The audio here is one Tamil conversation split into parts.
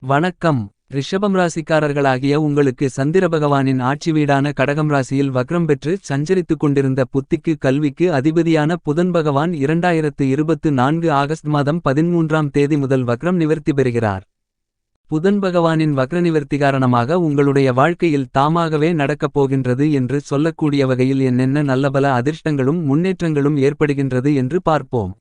வணக்கம். ரிஷபம் ராசிக்காரர்களாகிய உங்களுக்கு சந்திர பகவானின் ஆட்சி வீடான கடகம் ராசியில் வக்ரம் பெற்று சஞ்சரித்துக் கொண்டிருந்த புத்திக்கு கல்விக்கு அதிபதியான புதன் பகவான் 2024 ஆகஸ்ட் மாதம் 13ஆம் தேதி முதல் வக்ரம் நிவர்த்தி பெறுகிறார். புதன் பகவானின் வக்ர நிவர்த்தி காரணமாக உங்களுடைய வாழ்க்கையில் தாமாகவே நடக்கப் போகின்றது என்று சொல்லக்கூடிய வகையில் என்னென்ன நல்லபல அதிர்ஷ்டங்களும் முன்னேற்றங்களும் ஏற்படுகின்றது என்று பார்ப்போம்.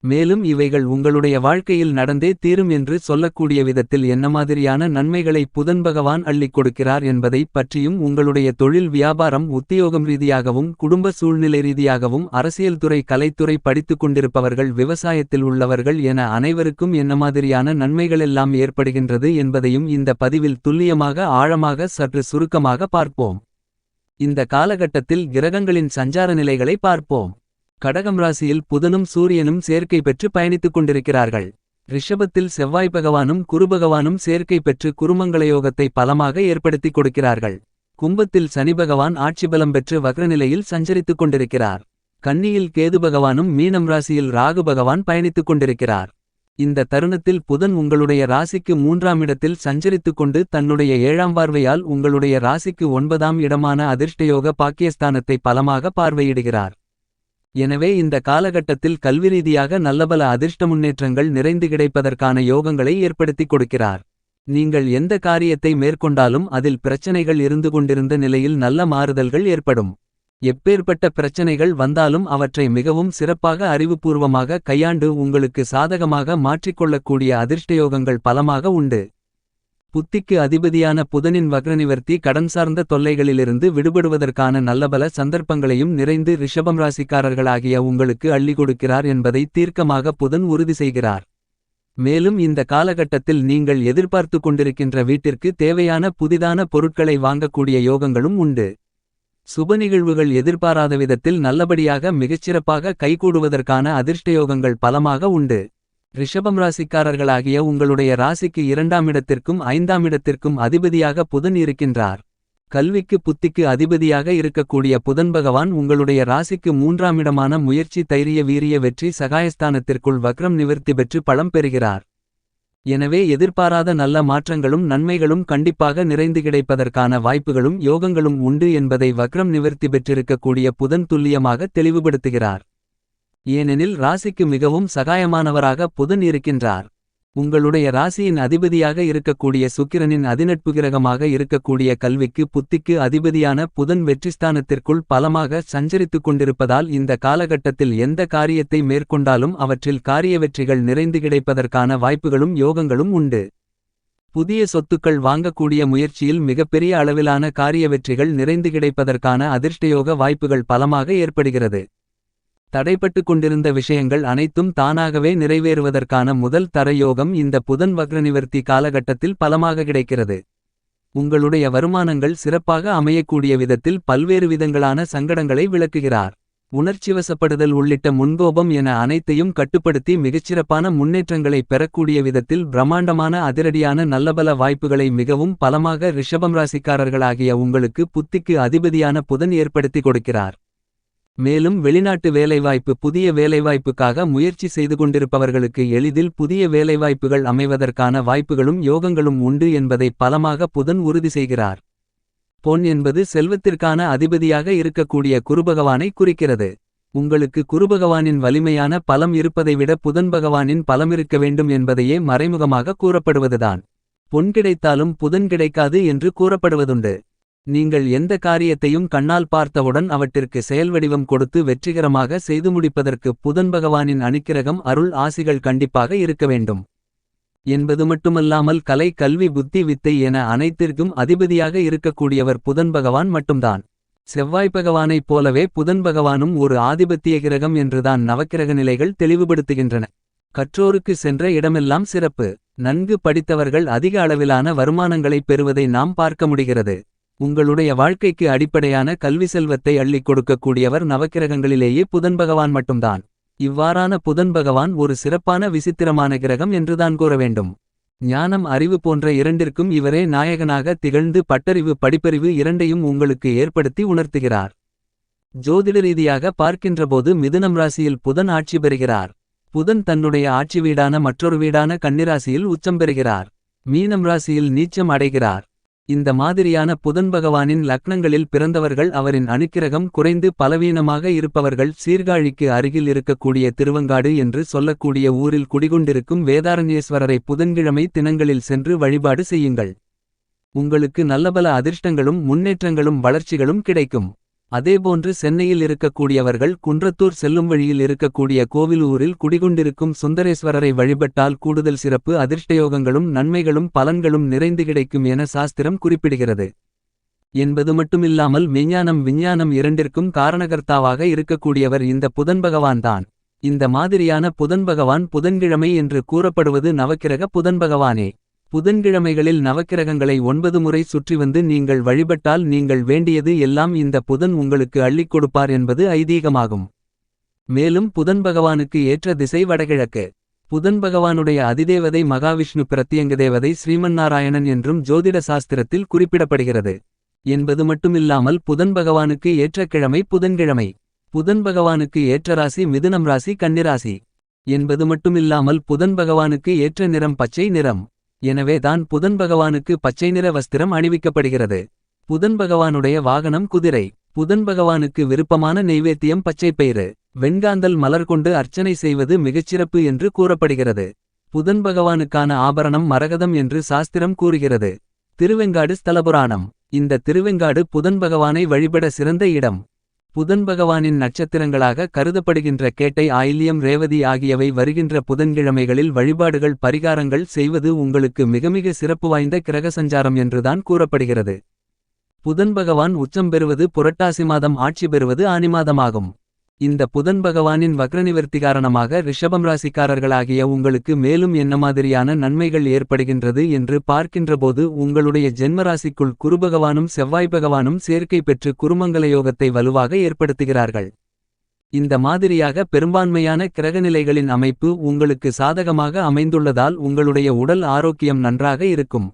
மேலும் இவைகள் உங்களுடைய வாழ்க்கையில் நடந்தே தீரும் என்று சொல்லக்கூடிய விதத்தில் என்ன மாதிரியான நன்மைகளை புதன் பகவான் அள்ளிக் கொடுக்கிறார் என்பதை பற்றியும் உங்களுடைய தொழில் வியாபாரம் உத்தியோகம் ரீதியாகவும் குடும்ப சூழ்நிலை ரீதியாகவும் அரசியல் துறை கலைத்துறை படித்துக் கொண்டிருப்பவர்கள் விவசாயத்தில் உள்ளவர்கள் என அனைவருக்கும் என்ன மாதிரியான நன்மைகளெல்லாம் ஏற்படுகின்றது என்பதையும் இந்த பதிவில் துல்லியமாக ஆழமாக சற்று சுருக்கமாக பார்ப்போம். இந்த காலகட்டத்தில் கிரகங்களின் சஞ்சார நிலைகளை பார்ப்போம். கடகம் ராசியில் புதனும் சூரியனும் சேர்க்கை பெற்று பயணித்துக் கொண்டிருக்கிறார்கள். ரிஷபத்தில் செவ்வாய் பகவானும் குரு பகவானும் சேர்க்கை பெற்று குருமங்களயோகத்தை பலமாக ஏற்படுத்திக் கொடுக்கிறார்கள். கும்பத்தில் சனி பகவான் ஆட்சி பலம் பெற்று வக்ரநிலையில் சஞ்சரித்துக் கொண்டிருக்கிறார். கன்னியில் கேது பகவானும் மீனம் ராசியில் ராகு பகவான் பயணித்துக் கொண்டிருக்கிறார். இந்த தருணத்தில் புதன் உங்களுடைய ராசிக்கு 3ஆம் இடத்தில் சஞ்சரித்துக் கொண்டு தன்னுடைய 7ஆம் பார்வையால் உங்களுடைய ராசிக்கு 9ஆம் இடமான அதிர்ஷ்டயோக பாக்கியஸ்தானத்தை பலமாக பார்வையிடுகிறார். எனவே இந்த காலகட்டத்தில் கல்வி ரீதியாக நல்லபல அதிர்ஷ்ட முன்னேற்றங்கள் நிறைந்து கிடைப்பதற்கான யோகங்களை ஏற்படுத்திக் கொடுக்கிறார். நீங்கள் எந்த காரியத்தை மேற்கொண்டாலும் அதில் பிரச்சனைகள் இருந்து கொண்டிருந்த நிலையில் நல்ல மாறுதல்கள் ஏற்படும். எப்பேற்பட்ட பிரச்சனைகள் வந்தாலும் அவற்றை மிகவும் சிறப்பாக அறிவுபூர்வமாக கையாண்டு உங்களுக்கு சாதகமாக மாற்றிக்கொள்ளக்கூடிய அதிர்ஷ்டயோகங்கள் பலமாக உண்டு. புத்திக்கு அதிபதியான புதனின் வக்ரநிவர்த்தி கடன் சார்ந்த தொல்லைகளிலிருந்து விடுபடுவதற்கான நல்லபல சந்தர்ப்பங்களையும் நிறைந்து ரிஷபம் ராசிக்காரர்களாகிய உங்களுக்கு அள்ளி கொடுக்கிறார் என்பதை தீர்க்கமாக புதன் உறுதி செய்கிறார். மேலும் இந்த காலகட்டத்தில் நீங்கள் எதிர்பார்த்து கொண்டிருக்கின்ற வீட்டிற்கு தேவையான புதிதான பொருட்களை வாங்கக்கூடிய யோகங்களும் உண்டு. சுப நிகழ்வுகள் எதிர்பாராத விதத்தில் நல்லபடியாக மிகச்சிறப்பாக கைகூடுவதற்கான அதிர்ஷ்டயோகங்கள் பலமாக உண்டு. ரிஷபம் ராசிக்காரர்களாகிய உங்களுடைய ராசிக்கு 2ஆம் இடத்திற்கும் 5ஆம் இடத்திற்கும் அதிபதியாக புதன் இருக்கின்றார். கல்விக்கு புத்திக்கு அதிபதியாக இருக்கக்கூடிய புதன் பகவான் உங்களுடைய ராசிக்கு 3ஆம் இடமான முயற்சி தைரிய வீரிய வெற்றி சகாயஸ்தானத்திற்குள் வக்ரம் நிவர்த்தி பெற்று பலம் பெறுகிறார். எனவே எதிர்பாராத நல்ல மாற்றங்களும் நன்மைகளும் கண்டிப்பாக நிறைந்து கிடைப்பதற்கான வாய்ப்புகளும் யோகங்களும் உண்டு என்பதை வக்ரம் நிவர்த்தி பெற்றிருக்கக்கூடிய புதன் துல்லியமாக தெளிவுபடுத்துகிறார். ஏனெனில் ராசிக்கு மிகவும் சகாயமானவராக புதன் இருக்கின்றார். உங்களுடைய ராசியின் அதிபதியாக இருக்கக்கூடிய சுக்கிரனின் அதிநட்பு கிரகமாக இருக்கக்கூடிய கல்விக்கு புத்திக்கு அதிபதியான புதன் வெற்றிஸ்தானத்திற்குள் பலமாக சஞ்சரித்துக் கொண்டிருப்பதால் இந்த காலகட்டத்தில் எந்த காரியத்தை மேற்கொண்டாலும் அவற்றில் காரிய வெற்றிகள் நிறைந்து கிடைப்பதற்கான வாய்ப்புகளும் யோகங்களும் உண்டு. புதிய சொத்துக்கள் வாங்கக்கூடிய முயற்சியில் மிகப்பெரிய அளவிலான காரிய வெற்றிகள் நிறைந்து கிடைப்பதற்கான அதிர்ஷ்டயோக வாய்ப்புகள் பலமாக ஏற்படுகிறது. தடைப்பட்டு கொண்டிருந்த விஷயங்கள் அனைத்தும் தானாகவே நிறைவேறுவதற்கான முதல் தர யோகம் இந்த புதன் வக்ரநிவர்த்தி காலகட்டத்தில் பலமாக கிடைக்கிறது. உங்களுடைய வருமானங்கள் சிறப்பாக அமையக்கூடிய விதத்தில் பல்வேறு விதங்களான சங்கடங்களை விளக்குகிறார். உணர்ச்சிவசப்படுதல் உள்ளிட்ட முன்கோபம் என அனைத்தையும் கட்டுப்படுத்தி மிகச்சிறப்பான முன்னேற்றங்களை பெறக்கூடிய விதத்தில் பிரம்மாண்டமான அதிரடியான நல்லபல வாய்ப்புகளை மிகவும் பலமாக ரிஷபம் ராசிக்காரர்களாகிய உங்களுக்கு புத்திக்கு அதிபதியான புதன் ஏற்படுத்தி கொடுக்கிறார். மேலும் வெளிநாட்டு வேலைவாய்ப்பு புதிய வேலைவாய்ப்புக்காக முயற்சி செய்து கொண்டிருப்பவர்களுக்கு எளிதில் புதிய வேலைவாய்ப்புகள் அமைவதற்கான வாய்ப்புகளும் யோகங்களும் உண்டு என்பதை பலமாக புதன் உறுதி செய்கிறார். பொன் என்பது செல்வத்திற்கான அதிபதியாக இருக்கக்கூடிய குருபகவானை குறிக்கிறது. உங்களுக்கு குருபகவானின் வலிமையான பலம் இருப்பதை விட புதன் பகவானின் பலமிருக்க வேண்டும் என்பதையே மறைமுகமாக கூறப்படுவதுதான். பொன் கிடைத்தாலும் புதன் கிடைக்காது என்று கூறப்படுவதுண்டு. நீங்கள் எந்த காரியத்தையும் கண்ணால் பார்த்தவுடன் அவற்றிற்கு செயல்வடிவம் கொடுத்து வெற்றிகரமாக செய்து முடிப்பதற்கு புதன் பகவானின் அனுக்கிரகம் அருள் ஆசிகள் கண்டிப்பாக இருக்க வேண்டும் என்பது மட்டுமல்லாமல் கலை கல்வி புத்தி வித்தை என அனைத்திற்கும் அதிபதியாக இருக்கக்கூடியவர் புதன் பகவான் மட்டும்தான். செவ்வாய் பகவானைப் போலவே புதன் பகவானும் ஒரு ஆதிபத்திய கிரகம் என்றுதான் நவக்கிரக நிலைகள் தெளிவுபடுத்துகின்றன. கற்றோருக்கு சென்ற இடமெல்லாம் சிறப்பு. நன்கு படித்தவர்கள் அதிக அளவிலான வருமானங்களை பெறுவதை நாம் பார்க்க முடிகிறது. உங்களுடைய வாழ்க்கைக்கு அடிப்படையான கல்வி செல்வத்தை அள்ளிக் கொடுக்கக்கூடியவர் நவக்கிரகங்களிலேயே புதன் பகவான் மட்டும்தான். இவ்வாறான புதன் பகவான் ஒரு சிறப்பான விசித்திரமான கிரகம் என்றுதான் கூற வேண்டும். ஞானம் அறிவு போன்ற இரண்டிற்கும் இவரே நாயகனாக திகழ்ந்து பட்டறிவு படிப்பறிவு இரண்டையும் உங்களுக்கு ஏற்படுத்தி உணர்த்துகிறார். ஜோதிட ரீதியாக பார்க்கின்றபோது மிதுனம் ராசியில் புதன் ஆட்சி பெறுகிறார். புதன் தன்னுடைய ஆட்சி வீடான மற்றொரு வீடான கன்னிராசியில் உச்சம் பெறுகிறார். மீனம் ராசியில் நீச்சம் அடைகிறார். இந்த மாதிரியான புதன் பகவானின் லக்னங்களில் பிறந்தவர்கள் அவரின் அனுக்கிரகம் குறைந்து பலவீனமாக இருப்பவர்கள் சீர்காழிக்கு அருகில் இருக்கக்கூடிய திருவங்காடு என்று சொல்லக்கூடிய ஊரில் குடிகொண்டிருக்கும் வேதாரண்யேஸ்வரரை புதன்கிழமை தினங்களில் சென்று வழிபாடு செய்யுங்கள். உங்களுக்கு நல்லபல அதிர்ஷ்டங்களும் முன்னேற்றங்களும் வளர்ச்சிகளும் கிடைக்கும். அதேபோன்று சென்னையில் இருக்கக்கூடியவர்கள் குன்றத்தூர் செல்லும் வழியில் இருக்கக்கூடிய கோவிலூரில் குடிகொண்டிருக்கும் சுந்தரேஸ்வரரை வழிபட்டால் கூடுதல் சிறப்பு அதிர்ஷ்டயோகங்களும் நன்மைகளும் பலன்களும் நிறைந்து கிடைக்கும் என சாஸ்திரம் குறிப்பிடுகிறது. என்பது மட்டுமில்லாமல் மெஞ்ஞானம் விஞ்ஞானம் இரண்டிற்கும் காரணகர்த்தாவாக இருக்கக்கூடியவர் இந்த புதன் பகவான்தான். இந்த மாதிரியான புதன் பகவான் புதன்கிழமை என்று கூறப்படுவது நவக்கிரக புதன் பகவானே. புதன்கிழமைகளில் நவக்கிரகங்களை 9 முறை சுற்றி வந்து நீங்கள் வழிபட்டால் நீங்கள் வேண்டியது எல்லாம் இந்த புதன் உங்களுக்கு அள்ளிக் கொடுப்பார் என்பது ஐதீகமாகும். மேலும் புதன் பகவானுக்கு ஏற்ற திசை வடகிழக்கு. புதன் பகவானுடைய அதிதேவதை மகாவிஷ்ணு பிரத்யங்க தேவதை ஸ்ரீமன்னாராயணன் என்றும் ஜோதிட சாஸ்திரத்தில் குறிப்பிடப்படுகிறது. என்பது மட்டுமில்லாமல் புதன் பகவானுக்கு ஏற்ற கிழமை புதன்கிழமை. புதன் பகவானுக்கு ஏற்ற ராசி மிதுனம் ராசி கன்னிராசி. என்பது மட்டுமில்லாமல் புதன் பகவானுக்கு ஏற்ற நிறம் பச்சை நிறம். எனவே தான் புதன் பகவானுக்கு பச்சை நிற வஸ்திரம் அணிவிக்கப்படுகிறது. புதன் பகவானுடைய வாகனம் குதிரை. புதன் பகவானுக்கு விருப்பமான நெய்வேத்தியம் பச்சைப்பயிறு வெண்காந்தல் மலர் கொண்டு அர்ச்சனை செய்வது மிகச்சிறப்பு என்று கூறப்படுகிறது. புதன் பகவானுக்கான ஆபரணம் மரகதம் என்று சாஸ்திரம் கூறுகிறது. திருவெங்காடு ஸ்தலபுராணம். இந்த திருவெங்காடு புதன் பகவானை வழிபட சிறந்த இடம். புதன் பகவானின் நட்சத்திரங்களாக கருதப்படுகின்ற கேட்டை ஆயில்யம் ரேவதி ஆகியவை வருகின்ற புதன்கிழமைகளில் வழிபாடுகள் பரிகாரங்கள் செய்வது உங்களுக்கு மிகமிக சிறப்பு வாய்ந்த கிரக சஞ்சாரம் என்றுதான் கூறப்படுகிறது. புதன் பகவான் உச்சம் பெறுவது புரட்டாசி மாதம் ஆட்சி பெறுவது ஆனி மாதமாகும். இந்த புதன் பகவானின் வக்ரநிவர்த்தி காரணமாக ரிஷபம் ராசிக்காரர்களாகிய உங்களுக்கு மேலும் என்ன மாதிரியான நன்மைகள் ஏற்படுகின்றது என்று பார்க்கின்றபோது உங்களுடைய ஜென்மராசிக்குள் குருபகவானும் செவ்வாய் பகவானும் சேர்க்கை பெற்று குருமங்கல யோகத்தை வலுவாக ஏற்படுத்துகிறார்கள். இந்த மாதிரியாக பெரும்பான்மையான கிரகநிலைகளின் அமைப்பு உங்களுக்கு சாதகமாக அமைந்துள்ளதால் உங்களுடைய உடல் ஆரோக்கியம் நன்றாக இருக்கும்.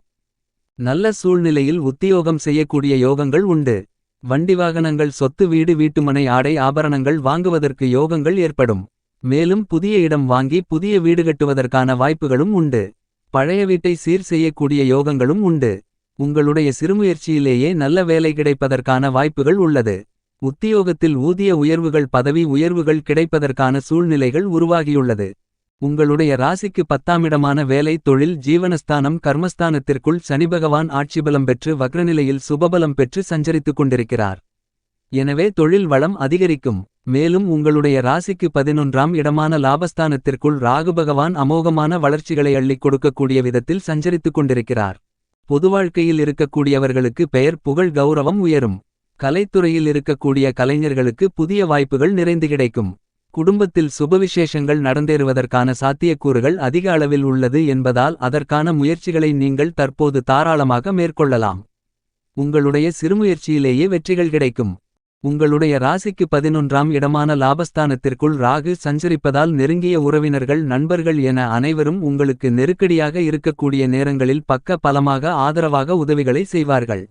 நல்ல சூழ்நிலையில் உத்தியோகம் செய்யக்கூடிய யோகங்கள் உண்டு. வண்டி வாகனங்கள் சொத்து வீடு வீட்டுமனை ஆடை ஆபரணங்கள் வாங்குவதற்கு யோகங்கள் ஏற்படும். மேலும் புதிய இடம் வாங்கி புதிய வீடு கட்டுவதற்கான வாய்ப்புகளும் உண்டு. பழைய வீட்டை சீர் செய்யக்கூடிய யோகங்களும் உண்டு. உங்களுடைய சிறுமுயற்சியிலேயே நல்ல வேலை கிடைப்பதற்கான வாய்ப்புகள் உள்ளது. உத்தியோகத்தில் ஊதிய உயர்வுகள் பதவி உயர்வுகள் கிடைப்பதற்கான சூழ்நிலைகள் உருவாகியுள்ளது. உங்களுடைய ராசிக்கு 10ஆம் இடமான வேலை தொழில் ஜீவனஸ்தானம் கர்மஸ்தானத்திற்குள் சனிபகவான் ஆட்சிபலம் பெற்று வக்ரநிலையில் சுபபலம் பெற்று சஞ்சரித்துக் கொண்டிருக்கிறார். எனவே தொழில் வளம் அதிகரிக்கும். மேலும் உங்களுடைய ராசிக்கு 11ஆம் இடமான லாபஸ்தானத்திற்குள் ராகுபகவான் அமோகமான வளர்ச்சிகளை அள்ளிக் கொடுக்கக்கூடிய விதத்தில் சஞ்சரித்துக் கொண்டிருக்கிறார். பொது வாழ்க்கையில் இருக்கக்கூடியவர்களுக்கு பெயர் புகழ் கௌரவம் உயரும். கலைத்துறையில் இருக்கக்கூடிய கலைஞர்களுக்கு புதிய வாய்ப்புகள் நிறைந்து கிடைக்கும். குடும்பத்தில் சுபவிசேஷங்கள் நடந்தேறுவதற்கான சாத்தியக்கூறுகள் அதிக அளவில் உள்ளது என்பதால் அதற்கான முயற்சிகளை நீங்கள் தற்போது தாராளமாக மேற்கொள்ளலாம். உங்களுடைய சிறுமுயற்சியிலேயே வெற்றிகள் கிடைக்கும். உங்களுடைய ராசிக்கு 11ஆம் இடமான லாபஸ்தானத்திற்குள் ராகு சஞ்சரிப்பதால் நெருங்கிய உறவினர்கள் நண்பர்கள் என அனைவரும் உங்களுக்கு நெருக்கடியாக இருக்கக்கூடிய நேரங்களில் பக்க பலமாக ஆதரவாக உதவிகளை செய்வார்கள்.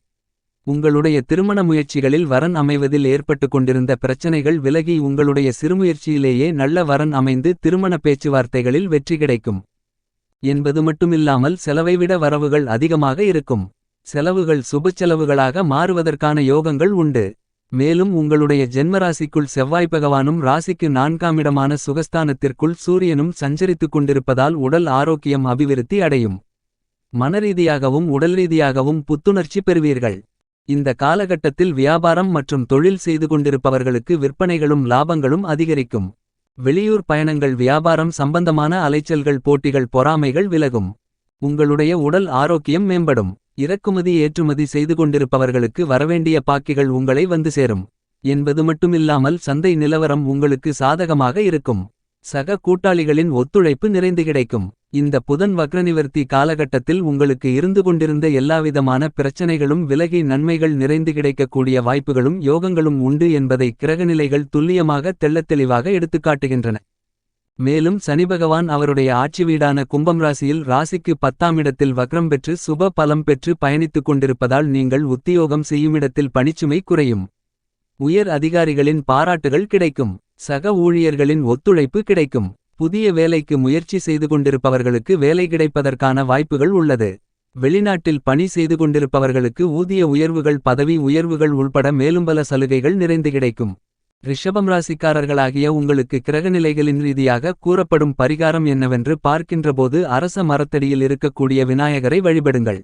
உங்களுடைய திருமண முயற்சிகளில் வரன் அமைவதில் ஏற்பட்டு கொண்டிருந்த பிரச்சனைகள் விலகி உங்களுடைய சிறுமுயற்சியிலேயே நல்ல வரன் அமைந்து திருமண பேச்சுவார்த்தைகளில் வெற்றி கிடைக்கும். என்பது மட்டுமில்லாமல் செலவை விட வரவுகள் அதிகமாக இருக்கும். செலவுகள் சுபச்செலவுகளாக மாறுவதற்கான யோகங்கள் உண்டு. மேலும் உங்களுடைய ஜென்மராசிக்குள் செவ்வாய் பகவானும் ராசிக்கு 4ஆம் இடமான சுகஸ்தானத்திற்குள் சூரியனும் சஞ்சரித்துக் கொண்டிருப்பதால் உடல் ஆரோக்கியம் அபிவிருத்தி அடையும். மனரீதியாகவும் உடல்ரீதியாகவும் புத்துணர்ச்சி பெறுவீர்கள். இந்த காலகட்டத்தில் வியாபாரம் மற்றும் தொழில் செய்து கொண்டிருப்பவர்களுக்கு விற்பனைகளும் லாபங்களும் அதிகரிக்கும். வெளியூர் பயணங்கள் வியாபாரம் சம்பந்தமான அலைச்சல்கள் போட்டிகள் பொறாமைகள் விலகும். உங்களுடைய உடல் ஆரோக்கியம் மேம்படும். இறக்குமதி ஏற்றுமதி செய்து கொண்டிருப்பவர்களுக்கு வரவேண்டிய பாக்கிகள் உங்களை வந்து சேரும். என்பது மட்டுமில்லாமல் சந்தை நிலவரம் உங்களுக்கு சாதகமாக இருக்கும். சக கூட்டாளிகளின் ஒத்துழைப்பு நிறைந்து கிடைக்கும். இந்த புதன் வக்ரநிவர்த்தி காலகட்டத்தில் உங்களுக்கு இருந்து கொண்டிருந்த எல்லாவிதமான பிரச்சனைகளும் விலகி நன்மைகள் நிறைந்து கிடைக்கக்கூடிய வாய்ப்புகளும் யோகங்களும் உண்டு என்பதை கிரகநிலைகள் துல்லியமாக தெள்ளத்தெளிவாக எடுத்துக்காட்டுகின்றன. மேலும் சனிபகவான் அவருடைய ஆட்சி வீடான கும்பம் ராசியில் ராசிக்கு 10ஆம் இடத்தில் வக்ரம் பெற்று சுப பலம் பெற்று பயணித்துக் கொண்டிருப்பதால் நீங்கள் உத்தியோகம் செய்யுமிடத்தில் பணிச்சுமை குறையும். உயர் அதிகாரிகளின் பாராட்டுகள் கிடைக்கும். சக ஊழியர்களின் ஒத்துழைப்பு கிடைக்கும். புதிய வேலைக்கு முயற்சி செய்து கொண்டிருப்பவர்களுக்கு வேலை கிடைப்பதற்கான வாய்ப்புகள் உள்ளது. வெளிநாட்டில் பணி செய்து கொண்டிருப்பவர்களுக்கு ஊதிய உயர்வுகள் பதவி உயர்வுகள் உள்பட மேலும் பல சலுகைகள் நிறைந்து கிடைக்கும். ரிஷபம் ராசிக்காரர்களாகிய உங்களுக்கு கிரகநிலைகளின் ரீதியாக கூறப்படும் பரிகாரம் என்னவென்று பார்க்கின்றபோது அரச மரத்தடியில் இருக்கக்கூடிய விநாயகரை வழிபடுங்கள்.